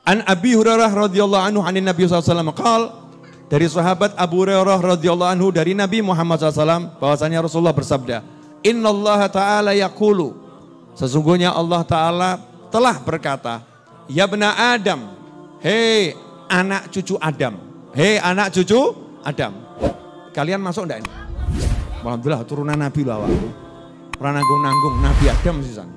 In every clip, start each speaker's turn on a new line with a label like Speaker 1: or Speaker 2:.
Speaker 1: An Abi Hurairah radhiyallahu anhu anin Nabi sallallahu alaihi wasallam qala, dari sahabat Abu Hurairah radhiyallahu anhu dari Nabi Muhammad SAW bahwasanya Rasulullah bersabda, Innallaha ta'ala yaqulu, sesungguhnya Allah Ta'ala telah berkata, Ya bena Adam, hei anak cucu Adam, hei anak cucu Adam. Kalian masuk enggak ini? Alhamdulillah turunan Nabi lah waktu. Nanggung Nabi Adam sih sana.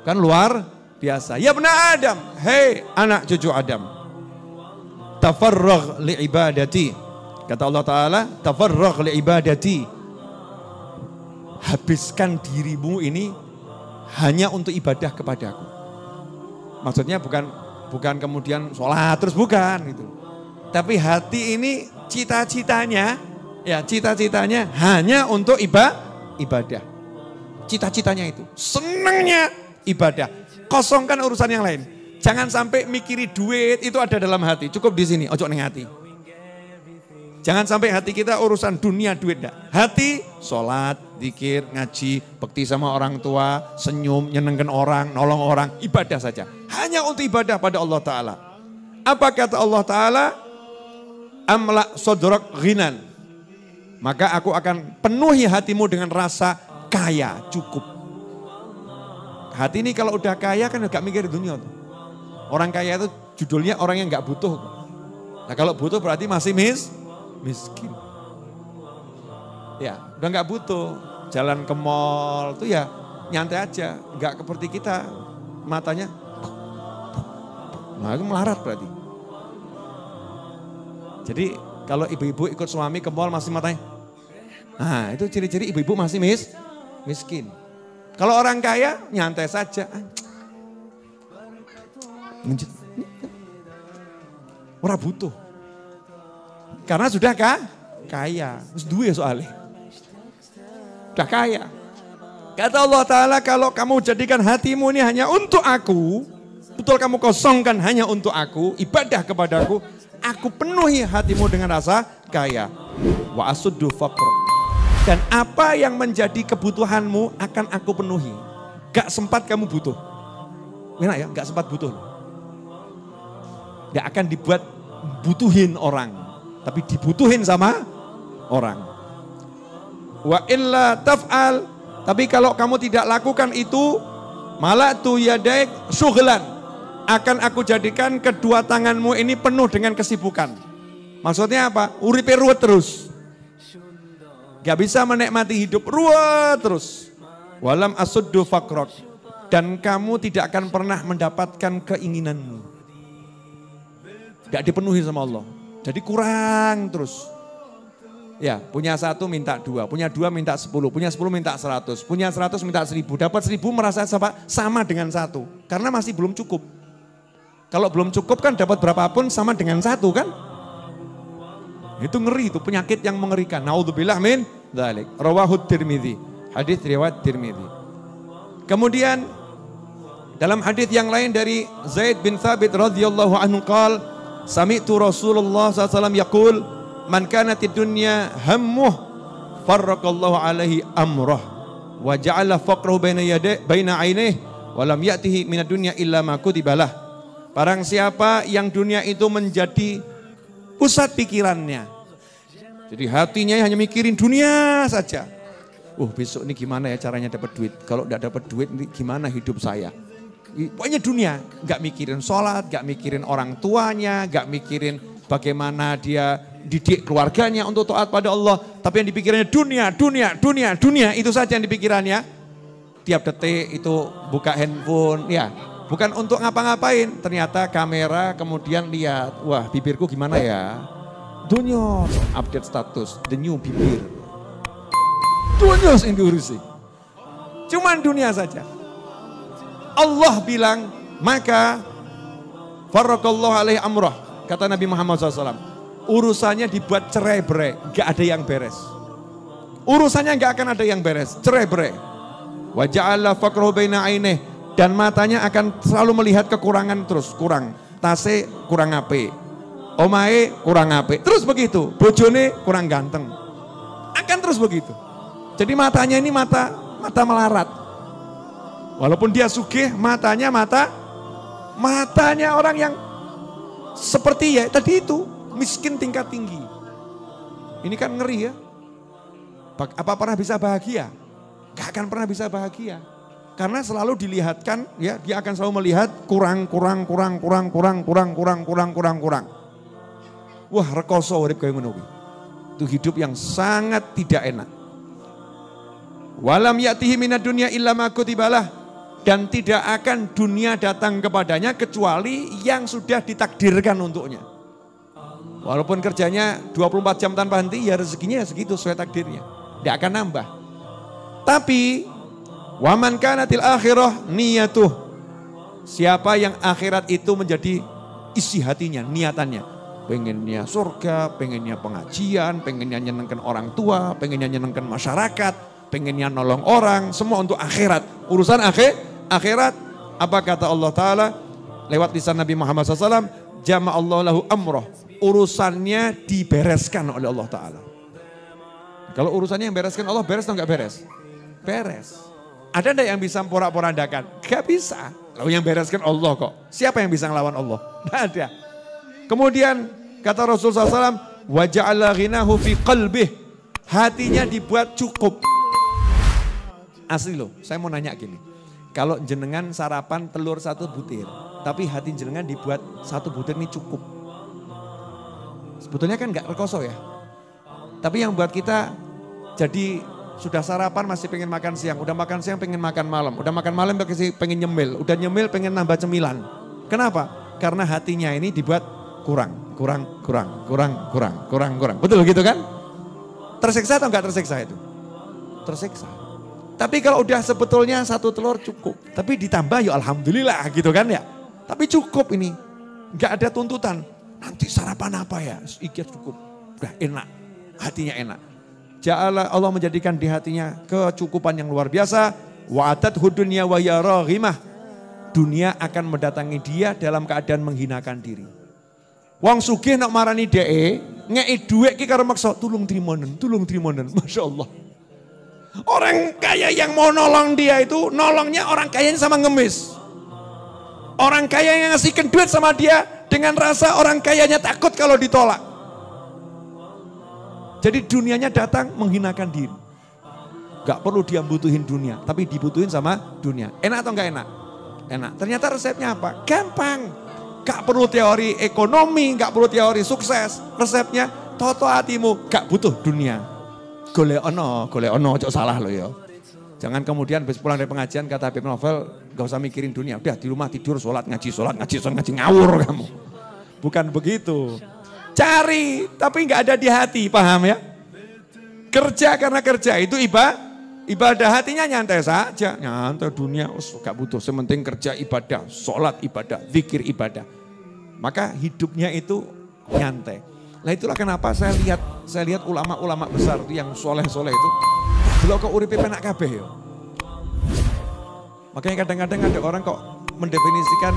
Speaker 1: Kan luar biasa. Ya bena Adam, hei anak cucu Adam. Tafarragh li ibadati. Kata Allah Ta'ala, tafarragh li ibadati. Habiskan dirimu ini hanya untuk ibadah kepadaku. Maksudnya bukan kemudian sholat terus bukan gitu. Tapi hati ini cita-citanya hanya untuk ibadah. Cita-citanya itu, senangnya ibadah. Kosongkan urusan yang lain. Jangan sampai mikiri duit itu ada dalam hati. Cukup di sini, ojo neng hati. Jangan sampai hati kita urusan dunia duit enggak. Hati sholat, zikir, ngaji, bekti sama orang tua, senyum, nyenengkan orang, nolong orang, ibadah saja. Hanya untuk ibadah pada Allah Ta'ala. Apa kata Allah Ta'ala? Amla sodrok ghinan. Maka aku akan penuhi hatimu dengan rasa kaya, cukup. Hati ini kalau udah kaya kan gak mikir dunia tuh. Orang kaya itu judulnya orang yang gak butuh. Nah kalau butuh berarti masih miskin. Ya udah gak butuh. Jalan ke mall tuh ya nyantai aja. Gak seperti kita matanya. Nah itu melarat berarti. Jadi kalau ibu-ibu ikut suami ke mall masih matanya. Nah itu ciri-ciri ibu-ibu masih miskin. Kalau orang kaya nyantai saja. Ora butuh. Karena sudah kaya. Terus duwe soalnya. Sudah kaya. Kata Allah Ta'ala, kalau kamu jadikan hatimu ini hanya untuk aku, betul kamu kosongkan hanya untuk aku, ibadah kepadaku, aku penuhi hatimu dengan rasa kaya. Wa asuddu faqr. Dan apa yang menjadi kebutuhanmu akan aku penuhi. Gak sempat kamu butuh. Enak ya, gak sempat butuh. Gak akan dibuat butuhin orang. Tapi dibutuhin sama orang. Wa illa taf'al. Tapi kalau kamu tidak lakukan itu, malatu yadaik syughlan. Akan aku jadikan kedua tanganmu ini penuh dengan kesibukan. Maksudnya apa? Uripe ruwet terus. Gak bisa menikmati hidup, ruwet terus. Walam asuddu faqrak. Dan kamu tidak akan pernah mendapatkan keinginanmu. Gak dipenuhi sama Allah. Jadi kurang terus. Ya, punya satu minta dua, punya dua minta 10, punya 10 minta 100, punya 100 minta 1000. Dapat 1000 merasa sama dengan satu. Karena masih belum cukup. Kalau belum cukup kan dapat berapapun sama dengan satu kan. Itu ngeri, itu penyakit yang mengerikan. Naudzubillah min dzalik. Rawahu Tirmidzi. Hadis riwayat Tirmidzi. Kemudian dalam hadis yang lain dari Zaid bin Thabit radhiyallahu anhu qala, sami'tu Rasulullah sallallahu alaihi wasallam yaqul, man kanatid dunya hammuh farraqallahu alaihi amrah wa ja'ala faqrahu baina ainihi wa lam ya'tihi minad dunya illa ma kutibalah. Barang siapa yang dunia itu menjadi pusat pikirannya. Jadi hatinya hanya mikirin dunia saja. Besok ini gimana ya caranya dapat duit. Kalau tidak dapat duit ini gimana hidup saya. Pokoknya dunia. Gak mikirin sholat, gak mikirin orang tuanya, gak mikirin bagaimana dia didik keluarganya untuk taat pada Allah. Tapi yang dipikirannya dunia. Itu saja yang dipikirannya. Tiap detik itu buka handphone. Ya, bukan untuk ngapa-ngapain. Ternyata kamera kemudian lihat. Wah bibirku gimana ya. Dunia, update status, the new bibir. Dunia yang diurusi. Cuman dunia saja. Allah bilang, maka farraqallahu alaihi amrah. Kata Nabi Muhammad SAW. Urusannya dibuat cerai-berai, gak ada yang beres. Urusannya gak akan ada yang beres, cerai-berai. Wa ja'ala faqrahu baina ainih. Dan matanya akan selalu melihat kekurangan terus, kurang. Tase kurang ape. Omae kurang ape. Terus begitu, bojone kurang ganteng. Akan terus begitu. Jadi matanya ini mata melarat. Walaupun dia sugih, matanya orang yang seperti ya tadi itu, miskin tingkat tinggi. Ini kan ngeri ya. Apa pernah bisa bahagia? Gak akan pernah bisa bahagia. Karena selalu dilihatkan, ya dia akan selalu melihat kurang. Wah, rekoso urip kaya ngono kuwi. Itu hidup yang sangat tidak enak. Walam ya'tihi minad dunya illa ma kutibalah. Dan tidak akan dunia datang kepadanya kecuali yang sudah ditakdirkan untuknya. Walaupun kerjanya 24 jam tanpa henti, ya rezekinya segitu sesuai takdirnya. Tidak akan nambah. Tapi waman kanatil akhirah niyatuh. Siapa yang akhirat itu menjadi isi hatinya, niatannya. Pengennya surga, pengennya pengajian, pengennya nyenengkan orang tua, pengennya nyenengkan masyarakat, pengennya nolong orang, semua untuk akhirat. Urusan akhirat, apa kata Allah Ta'ala lewat lisan Nabi Muhammad SAW, jama'allahu lahu amroh, urusannya dibereskan oleh Allah Ta'ala. Kalau urusannya yang bereskan Allah, beres atau enggak beres? Beres. Ada enggak yang bisa porak-porandakan? Gak bisa. Lalu yang bereskan Allah kok. Siapa yang bisa ngelawan Allah? Gak ada. Kemudian kata Rasulullah SAW, wa ja'ala ghinahu fi qalbih, hatinya dibuat cukup. Asli loh, saya mau nanya gini. Kalau jenengan sarapan telur 1 butir, tapi hati jenengan dibuat 1 butir ini cukup. Sebetulnya kan gak rekoso ya. Tapi yang buat kita jadi sudah sarapan masih pengen makan siang, udah makan siang pengen makan malam, udah makan malam pengen nyemil, udah nyemil pengen nambah cemilan. Kenapa? Karena hatinya ini dibuat kurang. Betul gitu kan? Tersiksa atau enggak tersiksa itu? Tersiksa. Tapi kalau udah sebetulnya 1 telur cukup. Tapi ditambah ya alhamdulillah gitu kan ya. Tapi cukup ini. Enggak ada tuntutan. Nanti sarapan apa ya? Iki cukup. Udah enak. Hatinya enak. Ja'ala Allah menjadikan di hatinya kecukupan yang luar biasa. Wa'atat hudunya wa ya raghimah. Dunia akan mendatangi dia dalam keadaan menghinakan diri. Wong sugih nak marani dhek, ngeki dhuwit ki karo maksa tulung trimonen. Masya Allah. Orang kaya yang mau nolong dia itu, nolongnya orang kayanya sama ngemis. Orang kaya yang ngasihkan duit sama dia dengan rasa orang kayanya takut kalau ditolak. Jadi dunianya datang menghinakan diri. Gak perlu dia butuhin dunia, tapi dibutuhin sama dunia. Enak atau enggak enak? Enak. Ternyata resepnya apa? Gampang. Gak perlu teori ekonomi, gak perlu teori sukses. Resepnya, toto hatimu, gak butuh dunia. Golek ono, cok salah lo ya. Jangan kemudian habis pulang dari pengajian kata Habib Novel, gak usah mikirin dunia. Udah di rumah tidur, sholat, ngaji, ngawur kamu. Bukan begitu. Cari, tapi gak ada di hati, paham ya? Kerja karena kerja itu ibadah, hatinya nyantai saja. Nyantai dunia, gak butuh. Sementing kerja ibadah, sholat ibadah, zikir ibadah. Maka hidupnya itu nyantai. Nah itulah kenapa saya lihat ulama-ulama besar yang soleh-soleh itu belok ke uripe penak kabeh ya. Makanya kadang-kadang ada orang kok mendefinisikan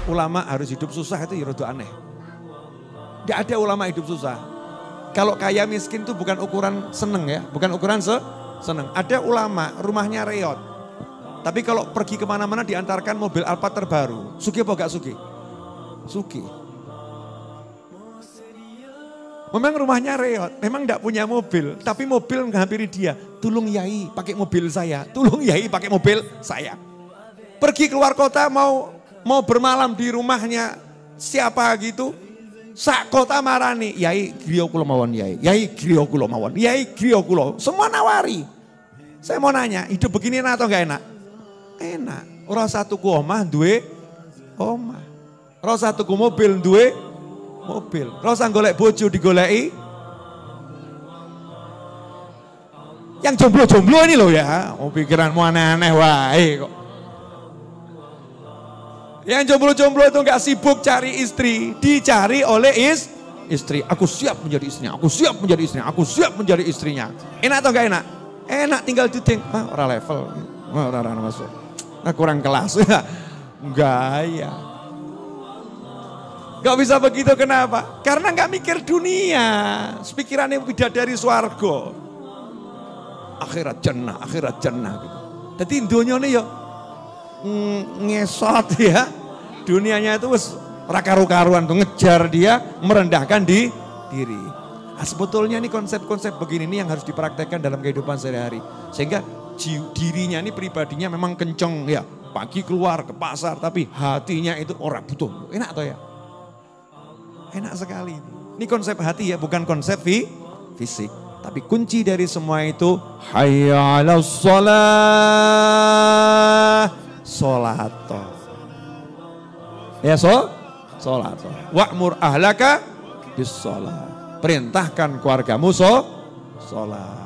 Speaker 1: ulama harus hidup susah itu ya rada aneh. Tidak ada ulama hidup susah. Kalau kaya miskin itu bukan ukuran seneng ya, bukan ukuran seneng. Ada ulama rumahnya reot. Tapi kalau pergi kemana-mana diantarkan mobil Alphard terbaru. Sugih apa gak sugih? Sugih. Memang rumahnya reot, memang enggak punya mobil, tapi mobil menghampiri dia. Tolong yai pakai mobil saya, tolong yai pakai mobil saya. Pergi keluar kota mau bermalam di rumahnya siapa gitu, sak kota marani, yai griya kula mawon yai, yai griya kula mawon, yai griya kula. Semua nawari. Saya mau nanya, hidup begini enak atau enggak enak? Enak. Ora satu ku omah duwe omah. Ora satu ku mobil duwe mobil. Rasa golek bojo digoleki. Yang jomblo-jomblo ini loh ya. Oh pikiranmu aneh-aneh wae kok. Yang jomblo-jomblo itu gak sibuk cari istri. Dicari oleh istri. Aku siap menjadi istrinya. Aku siap menjadi istrinya. Aku siap menjadi istrinya. Enak atau gak enak? Enak tinggal diting. Ora level. Ora masuk. Kurang kelas. Gaya. Gak bisa begitu kenapa? Karena gak mikir dunia. Pikirannya bidadari swarga. Akhirat jannah gitu. Jadi dunia ini ya ngesot ya. Dunianya itu Raka-rukaruan tuh ngejar dia, merendahkan diri. Nah, sebetulnya ini konsep-konsep begini ini yang harus dipraktekkan dalam kehidupan sehari-hari. Sehingga dirinya ini pribadinya memang kenceng ya. Pagi keluar ke pasar tapi hatinya itu orang butuh. Enak toh ya? Enak sekali. Ini konsep hati ya, bukan konsep fisik. Tapi kunci dari semua itu hayya 'alas shalah. Salat. Ya salat. Wa'mur ahlaka bis shalah. Perintahkan keluargamu sholat.